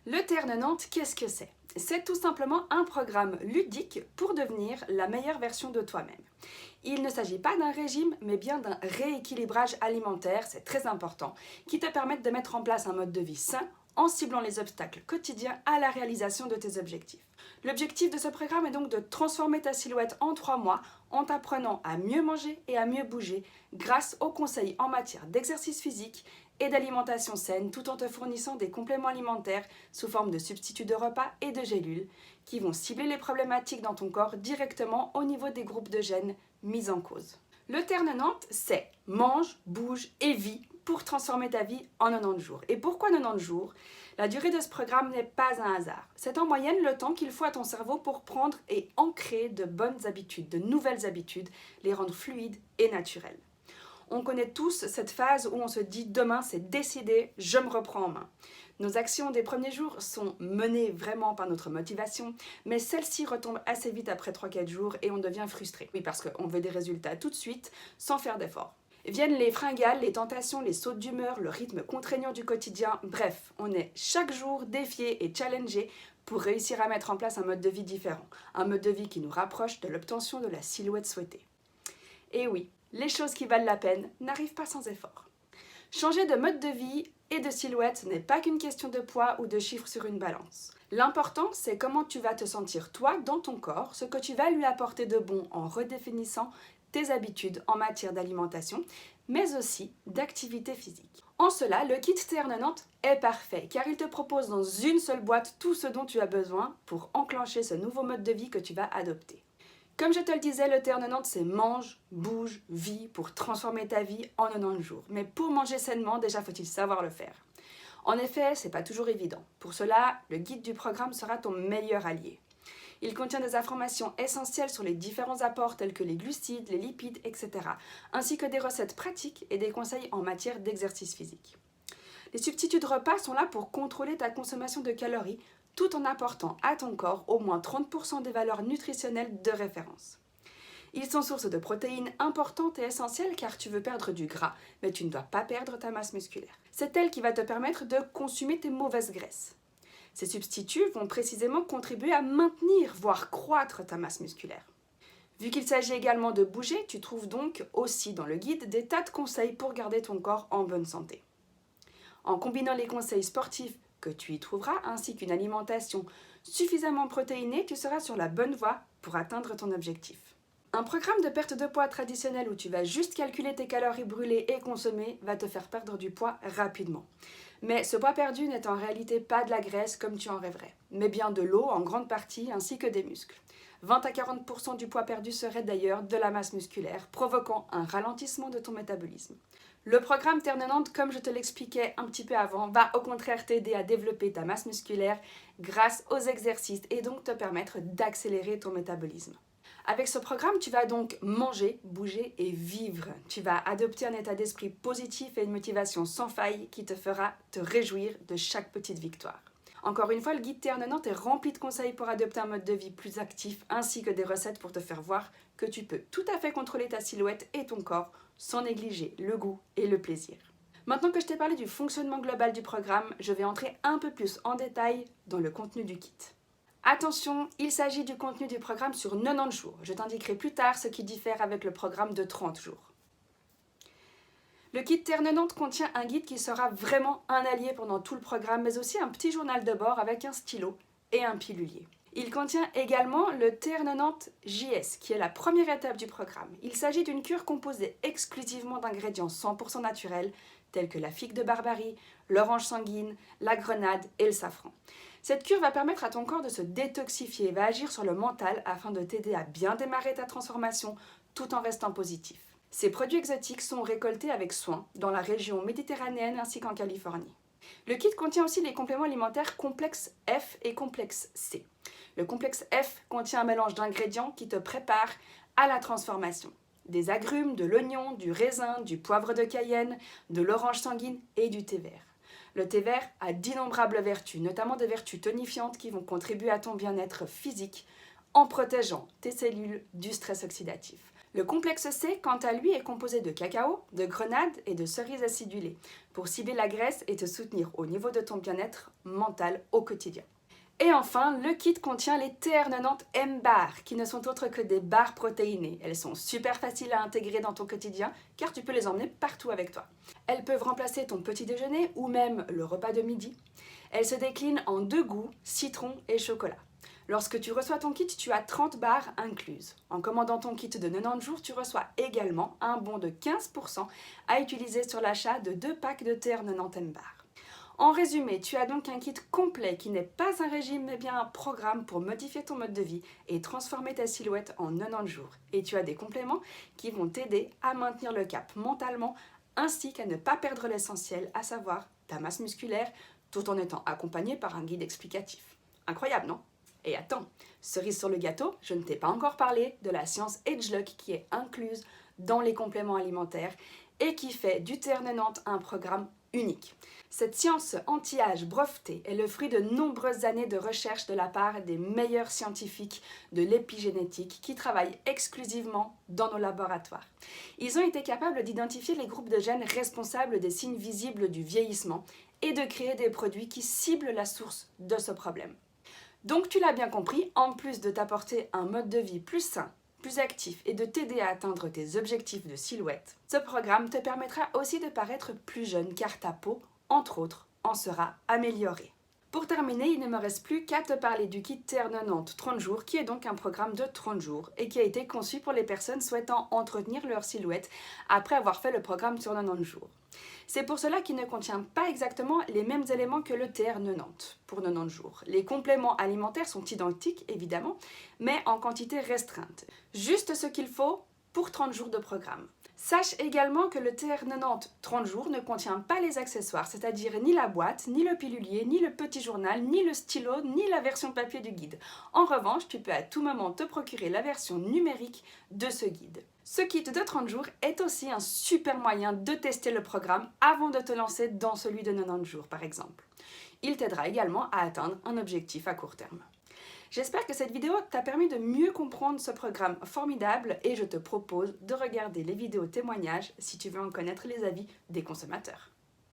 Le Terne Nantes, qu'est-ce que c'est? C'est tout simplement un programme ludique pour devenir la meilleure version de toi-même. Il ne s'agit pas d'un régime, mais bien d'un rééquilibrage alimentaire, c'est très important, qui te permette de mettre en place un mode de vie sain en ciblant les obstacles quotidiens à la réalisation de tes objectifs. L'objectif de ce programme est donc de transformer ta silhouette en 3 mois en t'apprenant à mieux manger et à mieux bouger grâce aux conseils en matière d'exercice physique et d'alimentation saine tout en te fournissant des compléments alimentaires sous forme de substituts de repas et de gélules qui vont cibler les problématiques dans ton corps directement au niveau des groupes de gènes mis en cause. Le Terne Nantes, c'est mange, bouge et vis pour transformer ta vie en 90 jours. Et pourquoi 90 jours? La durée de ce programme n'est pas un hasard. C'est en moyenne le temps qu'il faut à ton cerveau pour prendre et ancrer de bonnes habitudes, de nouvelles habitudes, les rendre fluides et naturelles. On connaît tous cette phase où on se dit demain c'est décidé, je me reprends en main. Nos actions des premiers jours sont menées vraiment par notre motivation, mais celle-ci retombe assez vite après 3-4 jours et on devient frustré. Oui, parce qu'on veut des résultats tout de suite, sans faire d'efforts. Viennent les fringales, les tentations, les sautes d'humeur, le rythme contraignant du quotidien. Bref, on est chaque jour défié et challengé pour réussir à mettre en place un mode de vie différent. Un mode de vie qui nous rapproche de l'obtention de la silhouette souhaitée. Et oui, les choses qui valent la peine n'arrivent pas sans effort. Changer de mode de vie et de silhouette n'est pas qu'une question de poids ou de chiffres sur une balance. L'important, c'est comment tu vas te sentir toi dans ton corps, ce que tu vas lui apporter de bon en redéfinissant tes habitudes en matière d'alimentation, mais aussi d'activité physique. En cela, le kit Terne Nantes est parfait, car il te propose dans une seule boîte tout ce dont tu as besoin pour enclencher ce nouveau mode de vie que tu vas adopter. Comme je te le disais, le Terne Nantes, c'est mange, bouge, vis pour transformer ta vie en 90 jours. Mais pour manger sainement, déjà faut-il savoir le faire. En effet, c'est pas toujours évident. Pour cela, le guide du programme sera ton meilleur allié. Il contient des informations essentielles sur les différents apports tels que les glucides, les lipides, etc., ainsi que des recettes pratiques et des conseils en matière d'exercice physique. Les substituts de repas sont là pour contrôler ta consommation de calories tout en apportant à ton corps au moins 30% des valeurs nutritionnelles de référence. Ils sont source de protéines importantes et essentielles car tu veux perdre du gras, mais tu ne dois pas perdre ta masse musculaire. C'est elle qui va te permettre de consommer tes mauvaises graisses. Ces substituts vont précisément contribuer à maintenir, voire croître ta masse musculaire. Vu qu'il s'agit également de bouger, tu trouves donc aussi dans le guide des tas de conseils pour garder ton corps en bonne santé. En combinant les conseils sportifs que tu y trouveras, ainsi qu'une alimentation suffisamment protéinée, tu seras sur la bonne voie pour atteindre ton objectif. Un programme de perte de poids traditionnel où tu vas juste calculer tes calories brûlées et consommées va te faire perdre du poids rapidement. Mais ce poids perdu n'est en réalité pas de la graisse comme tu en rêverais, mais bien de l'eau en grande partie ainsi que des muscles. 20 à 40% du poids perdu serait d'ailleurs de la masse musculaire, provoquant un ralentissement de ton métabolisme. Le programme Terne Nantes, comme je te l'expliquais un petit peu avant, va au contraire t'aider à développer ta masse musculaire grâce aux exercices et donc te permettre d'accélérer ton métabolisme. Avec ce programme, tu vas donc manger, bouger et vivre. Tu vas adopter un état d'esprit positif et une motivation sans faille qui te fera te réjouir de chaque petite victoire. Encore une fois, le guide Terne Nantes est rempli de conseils pour adopter un mode de vie plus actif ainsi que des recettes pour te faire voir que tu peux tout à fait contrôler ta silhouette et ton corps sans négliger le goût et le plaisir. Maintenant que je t'ai parlé du fonctionnement global du programme, je vais entrer un peu plus en détail dans le contenu du kit. Attention, il s'agit du contenu du programme sur 90 jours. Je t'indiquerai plus tard ce qui diffère avec le programme de 30 jours. Le kit Terne Nantes contient un guide qui sera vraiment un allié pendant tout le programme, mais aussi un petit journal de bord avec un stylo et un pilulier. Il contient également le Terne Nantes JS, qui est la première étape du programme. Il s'agit d'une cure composée exclusivement d'ingrédients 100% naturels, tels que la figue de Barbarie, l'orange sanguine, la grenade et le safran. Cette cure va permettre à ton corps de se détoxifier et va agir sur le mental afin de t'aider à bien démarrer ta transformation tout en restant positif. Ces produits exotiques sont récoltés avec soin dans la région méditerranéenne ainsi qu'en Californie. Le kit contient aussi les compléments alimentaires complexe F et complexe C. Le complexe F contient un mélange d'ingrédients qui te préparent à la transformation. Des agrumes, de l'oignon, du raisin, du poivre de Cayenne, de l'orange sanguine et du thé vert. Le thé vert a d'innombrables vertus, notamment des vertus tonifiantes qui vont contribuer à ton bien-être physique en protégeant tes cellules du stress oxydatif. Le complexe C, quant à lui, est composé de cacao, de grenades et de cerises acidulées, pour cibler la graisse et te soutenir au niveau de ton bien-être mental au quotidien. Et enfin, le kit contient les TR90 M-Bar, qui ne sont autres que des barres protéinées. Elles sont super faciles à intégrer dans ton quotidien, car tu peux les emmener partout avec toi. Elles peuvent remplacer ton petit déjeuner ou même le repas de midi. Elles se déclinent en 2 goûts, citron et chocolat. Lorsque tu reçois ton kit, tu as 30 barres incluses. En commandant ton kit de 90 jours, tu reçois également un bon de 15% à utiliser sur l'achat de 2 packs de TR90 M-Bar. En résumé, tu as donc un kit complet qui n'est pas un régime mais bien un programme pour modifier ton mode de vie et transformer ta silhouette en 90 jours. Et tu as des compléments qui vont t'aider à maintenir le cap mentalement ainsi qu'à ne pas perdre l'essentiel, à savoir ta masse musculaire, tout en étant accompagné par un guide explicatif. Incroyable, non ? Et attends, cerise sur le gâteau, je ne t'ai pas encore parlé de la science AgeLock qui est incluse dans les compléments alimentaires et qui fait du TR90 un programme unique. Cette science anti-âge brevetée est le fruit de nombreuses années de recherche de la part des meilleurs scientifiques de l'épigénétique qui travaillent exclusivement dans nos laboratoires. Ils ont été capables d'identifier les groupes de gènes responsables des signes visibles du vieillissement et de créer des produits qui ciblent la source de ce problème. Donc tu l'as bien compris, en plus de t'apporter un mode de vie plus sain, plus actif et de t'aider à atteindre tes objectifs de silhouette, ce programme te permettra aussi de paraître plus jeune car ta peau, entre autres, en sera améliorée. Pour terminer, il ne me reste plus qu'à te parler du kit TR90 30 jours qui est donc un programme de 30 jours et qui a été conçu pour les personnes souhaitant entretenir leur silhouette après avoir fait le programme sur 90 jours. C'est pour cela qu'il ne contient pas exactement les mêmes éléments que le TR90 pour 90 jours. Les compléments alimentaires sont identiques évidemment, mais en quantité restreinte. Juste ce qu'il faut pour 30 jours de programme. Sache également que le TR90 30 jours ne contient pas les accessoires, c'est-à-dire ni la boîte, ni le pilulier, ni le petit journal, ni le stylo, ni la version papier du guide. En revanche, tu peux à tout moment te procurer la version numérique de ce guide. Ce kit de 30 jours est aussi un super moyen de tester le programme avant de te lancer dans celui de 90 jours par exemple. Il t'aidera également à atteindre un objectif à court terme. J'espère que cette vidéo t'a permis de mieux comprendre ce programme formidable et je te propose de regarder les vidéos témoignages si tu veux en connaître les avis des consommateurs.